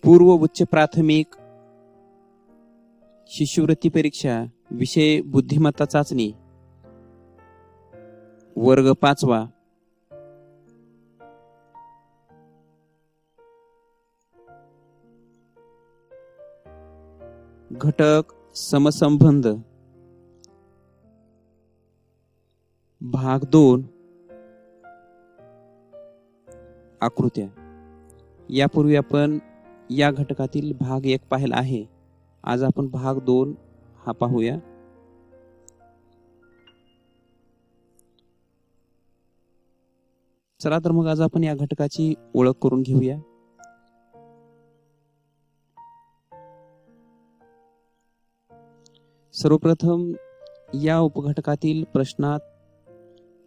पूर्व उच्च प्राथमिक शिष्यवृत्ती परीक्षा विषय बुद्धिमत्ता चाचणी वर्ग 5वा घटक समसंबंध भाग 2 आकृत्या. यापूर्वी आपण या घटकातील भाग 1 पाहिला आहे. आज आपण भाग 2 हा पाहूया. चला तर मग आज आपण या घटकाची ओळख करून घेऊया. सर्वप्रथम या उपघटकातील प्रश्नात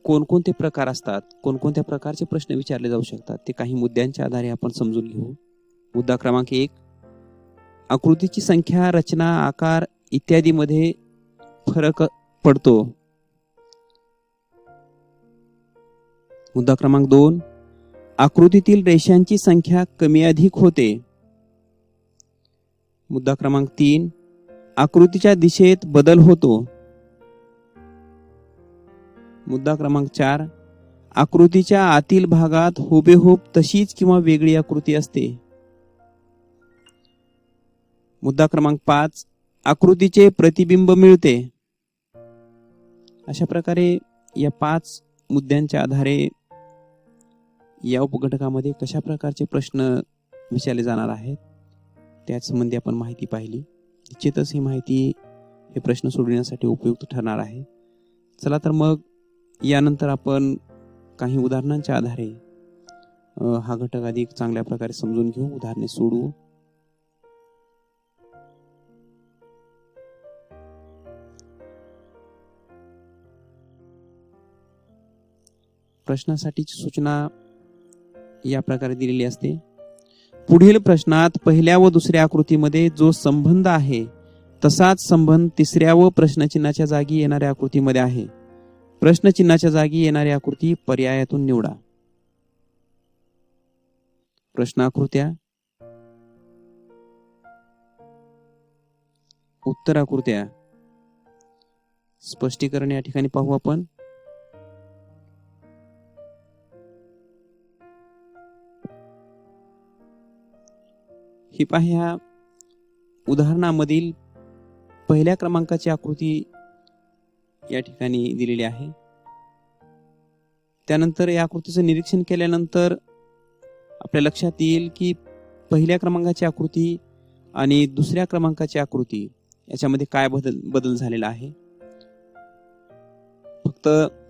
कोणकोणते प्रकार असतात, कोणकोणत्या प्रकारचे प्रश्न विचारले जाऊ शकतात ते काही मुद्द्यांच्या आधारे आपण समजून घेऊ. मुद्दा क्रमांक 1, आकृतीची संख्या, रचना, आकार इत्यादी मध्ये फरक पडतो. मुद्दा क्रमांक 2, आकृतीतील रेषांची संख्या कमी अधिक होते. मुद्दा क्रमांक 3, आकृतीच्या दिशेत बदल होतो. मुद्दा क्रमांक 4, आकृतीच्या आतील भागात हुबेहूब तशीच किंवा वेगळी आकृती असते. मुद्दा क्रमांक 5, आकृतीचे प्रतिबिंब मिळते. अशा प्रकारे या 5 मुद्द्यांच्या आधारे या उपघटकामध्ये कशा प्रकारचे प्रश्न विचारले जाणार आहेत त्याच संबंधी आपण माहिती पाहिली. निश्चितच ही माहिती हे प्रश्न सोडवण्यासाठी उपयुक्त ठरणार आहे. चला तर मग यानंतर आपण काही उदाहरणांच्या आधारे हा घटक अधिक चांगल्या प्रकारे समजून घेऊ, उदाहरणे सोडवू. प्रश्नासाठीची सूचना या प्रकारे दिलेली असते. पुढील प्रश्नात पहिल्या व दुसऱ्या आकृतीमध्ये जो संबंध आहे तसाच संबंध तिसऱ्या व प्रश्नचिन्हाच्या जागी येणाऱ्या आकृतीमध्ये आहे. प्रश्नचिन्हाच्या जागी येणारी आकृती पर्यायातून निवडा. प्रश्न आकृत्या, उत्तर आकृत्या. स्पष्टीकरण या ठिकाणी पाहू आपण. ही पाह्या उदाहरणामधील पहिल्या क्रमांकाची आकृती या ठिकाणी दिलेली आहे. त्यानंतर या आकृतीचं निरीक्षण केल्यानंतर आपल्या लक्षात येईल की पहिल्या क्रमांकाची आकृती आणि दुसऱ्या क्रमांकाची आकृती याच्यामध्ये काय बदल झालेला आहे. फक्त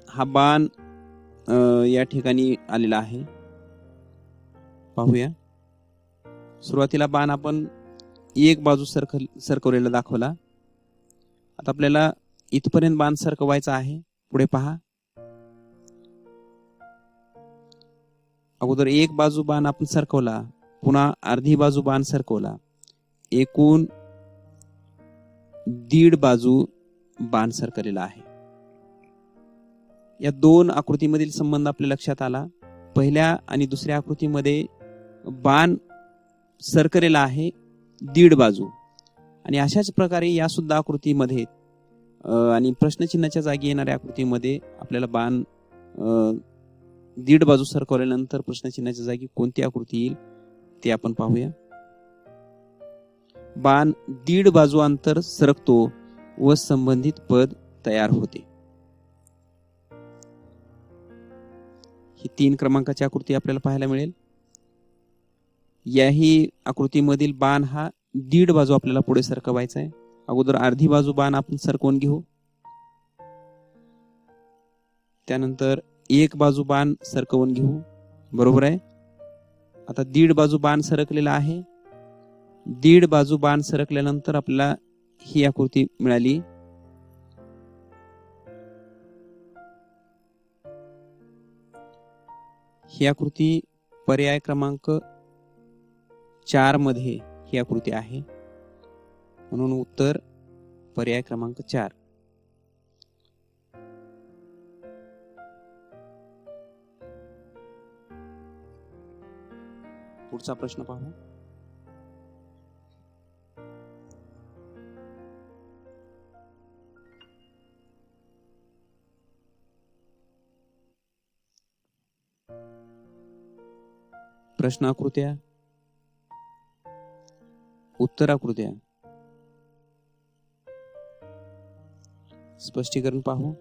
हा बाण या ठिकाणी आलेला आहे. पाहूया. सुरुवातीला बाण आपण एक बाजू सरकवलेला दाखवला. आता आपल्याला इथपर्यंत बाण सरकवायचा आहे. पुढे पहा. अगोदर एक बाजू बाण आपण सरकवला, पुन्हा अर्धी बाजू बाण सरकवला, एकूण 1.5 बाजू बाण सरकलेला आहे. या 2 आकृतीमधील संबंध आपल्या लक्षात आला. पहिल्या आणि दुसऱ्या आकृतीमध्ये बाण सरकलेला आहे 1.5 बाजू, आणि अशाच प्रकारे या सुद्धा आकृतीमध्ये आणि प्रश्नचिन्हाच्या जागी येणाऱ्या आकृतीमध्ये आपल्याला बाण 1.5 बाजू सरकवल्यानंतर प्रश्नचिन्हाच्या जागी कोणती आकृती येईल ते आपण पाहूया. बाण 1.5 बाजू अंतर सरकतो व संबंधित पद तयार होते. ही 3 क्रमांकाची आकृती आपल्याला पाहायला मिळेल. याही आकृतीमधील बाण हा 1.5 बाजू आपल्याला पुढे सरकवायचा आहे. अगोदर अर्धी बाजू बाण आपण सरकवून घेऊ. त्यानंतर 1 बाजू बाण सरकवून घेऊ. बरोबर आहे. आता 1.5 बाजू बाण सरकलेला आहे. 1.5 बाजू बाण सरकल्यानंतर आपल्याला ही आकृती मिळाली. ही आकृती पर्याय क्रमांक 4 मध्ये ही आकृती आहे, म्हणून उत्तर पर्याय क्रमांक 4. पुढचा प्रश्न पाहू. प्रश्नाकृत्या, उत्तराकृत्या. स्पष्टीकरण पाहू.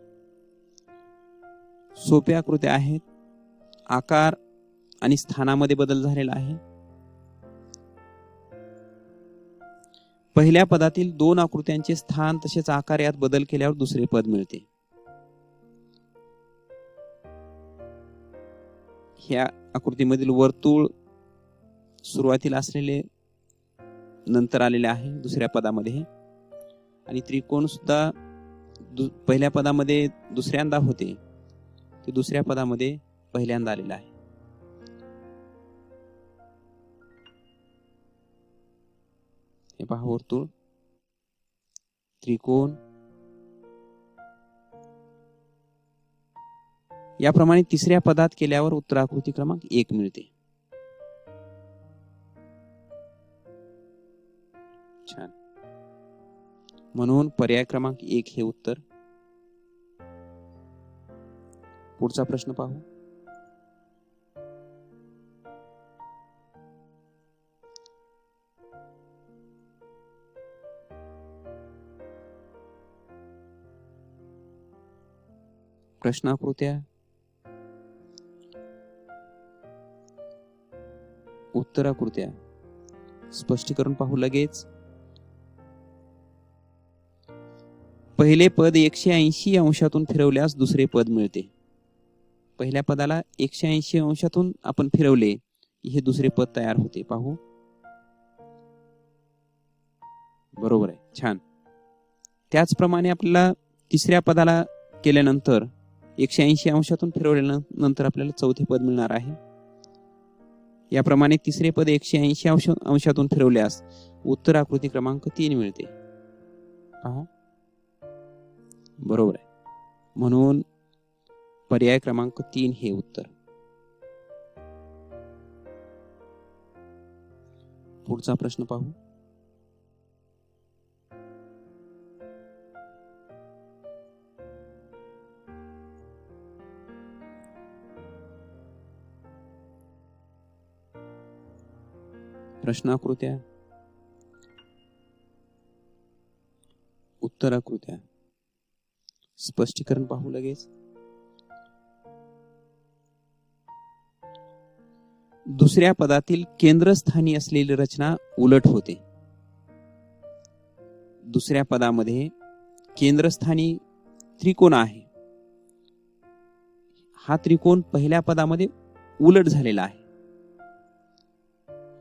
सोप्या आकृत्या आहेत. आकार आणि स्थानामध्ये बदल झालेला आहे. पहिल्या पदातील दोन आकृत्यांचे स्थान तसेच आकार यात बदल केल्यावर दुसरे पद मिळते. ह्या आकृतीमधील वर्तुळ सुरुवातीला असलेले नंतर आलेले आहे दुसऱ्या पदामध्ये, आणि त्रिकोण सुद्धा पहिल्या पदामध्ये दुसऱ्यांदा होते, ते दुसऱ्या पदामध्ये पहिल्यांदा आलेलं आहे. हे पहा, वर्तुळ, त्रिकोण. याप्रमाणे तिसऱ्या पदात केल्यावर उत्तराकृती क्रमांक 1 मिळते. छान. म्हणून पर्याय क्रमांक 1 हे उत्तर. पुढचा प्रश्न पाहू. प्रश्नाकृत्या, उत्तराकृत्या. स्पष्टीकरण पाहू लगेच. पहिले पद 180 अंशातून फिरवल्यास दुसरे पद मिळते. पहिल्या पदाला 180 अंशातून आपण फिरवले, हे दुसरे पद तयार होते. पाहू. बरोबर आहे. छान. त्याचप्रमाणे आपल्याला तिसऱ्या पदाला केल्यानंतर 180 अंशातून फिरवल्यानंतर आपल्याला चौथे पद मिळणार आहे. याप्रमाणे तिसरे पद 180 अंशातून फिरवल्यास उत्तराकृती क्रमांक 3 मिळते. पहा. बरोबर आहे. म्हणून पर्याय क्रमांक 3 हे उत्तर. पुढचा प्रश्न पाहू. प्रश्नाकृत्या, उत्तराकृत्या. स्पष्टीकरण पाहू लगेच. दुसऱ्या पदातील केंद्रस्थानी असलेली रचना उलट होते. दुसऱ्या पदामध्ये केंद्रस्थानी त्रिकोण आहे. हा त्रिकोण पहिल्या पदामध्ये उलट झालेला आहे.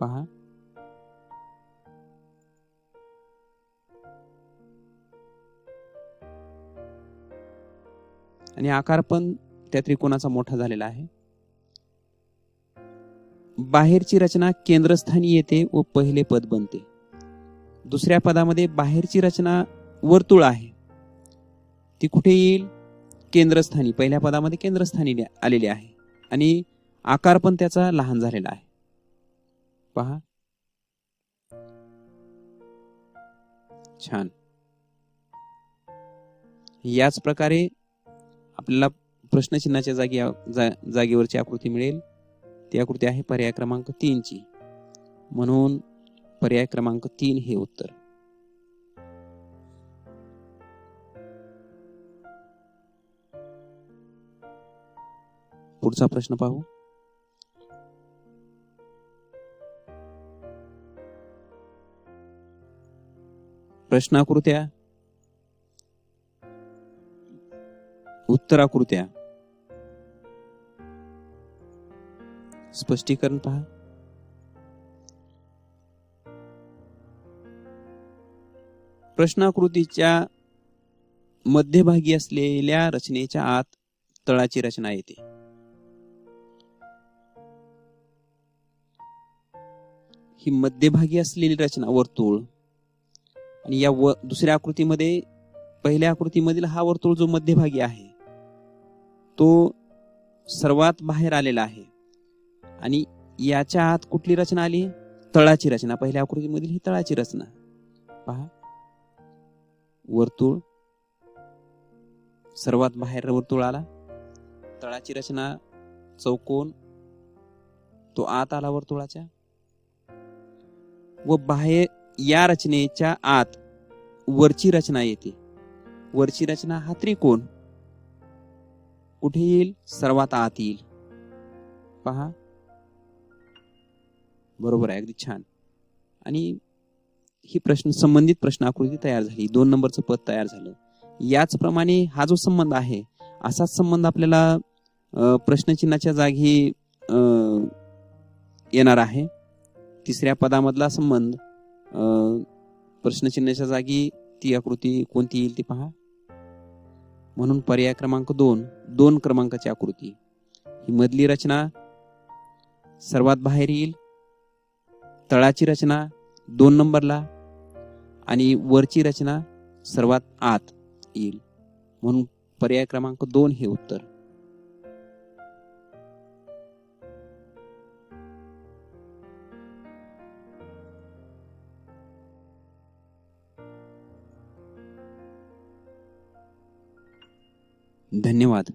पहा. आणि आकार पण त्या त्रिकोणाचा मोठा झालेला आहे. बाहेरची रचना केंद्रस्थानी येते व पहिले पद बनते. दुसऱ्या पदामध्ये बाहेरची रचना वर्तुळ आहे, ती कुठे येईल? केंद्रस्थानी. पहिल्या पदामध्ये केंद्रस्थानी आलेली आहे आणि आकार पण त्याचा लहान झालेला आहे. पहा. छान. याच प्रकारे आपल्याला प्रश्नचिन्हाच्या जागेवरची आकृती मिळेल. ती आकृती आहे पर्याय क्रमांक 3 ची. म्हणून पर्याय क्रमांक 3 हे उत्तर. पुढचा प्रश्न पाहू. प्रश्नाकृत्या, उत्तराकृत्या. स्पष्टीकरण पहा. प्रश्नाकृतीच्या मध्यभागी असलेल्या रचनेच्या आत तळाची रचना येते. ही मध्यभागी असलेली रचना वर्तुळ, आणि या दुसऱ्या आकृतीमध्ये पहिल्या आकृतीमधील हा वर्तुळ जो मध्यभागी आहे तो सर्वात बाहेर आलेला आहे, आणि याच्या आत कुठली रचना आली? तळाची रचना. पहिल्या आकृतीमधील ही तळाची रचना. पहा. वर्तुळ सर्वात बाहेर वर्तुळ आला, तळाची रचना चौकोन, तो आत आला वर्तुळाच्या. व बाहेर या रचनेच्या आत वरची रचना येते. वरची रचना हा त्रिकोण कुठे येईल? सर्वात आत येईल. पहा, बरोबर आहे, अगदी छान. आणि ही संबंधित प्रश्न आकृती तयार झाली. 2 नंबरचं पद तयार झालं. याचप्रमाणे हा जो संबंध आहे, असाच संबंध आपल्याला प्रश्नचिन्हाच्या जागी येणार आहे. 3ऱ्या पदामधला संबंध प्रश्नचिन्हाच्या जागी ती आकृती कोणती येईल ती पहा. म्हणून पर्याय क्रमांक 2 क्रमांकाची आकृती. ही मधली रचना सर्वात बाहेर येईल, तळाची रचना 2 नंबरला आणि वरची रचना सर्वात आत येईल. म्हणून पर्याय क्रमांक 2 हे उत्तर. धन्यवाद.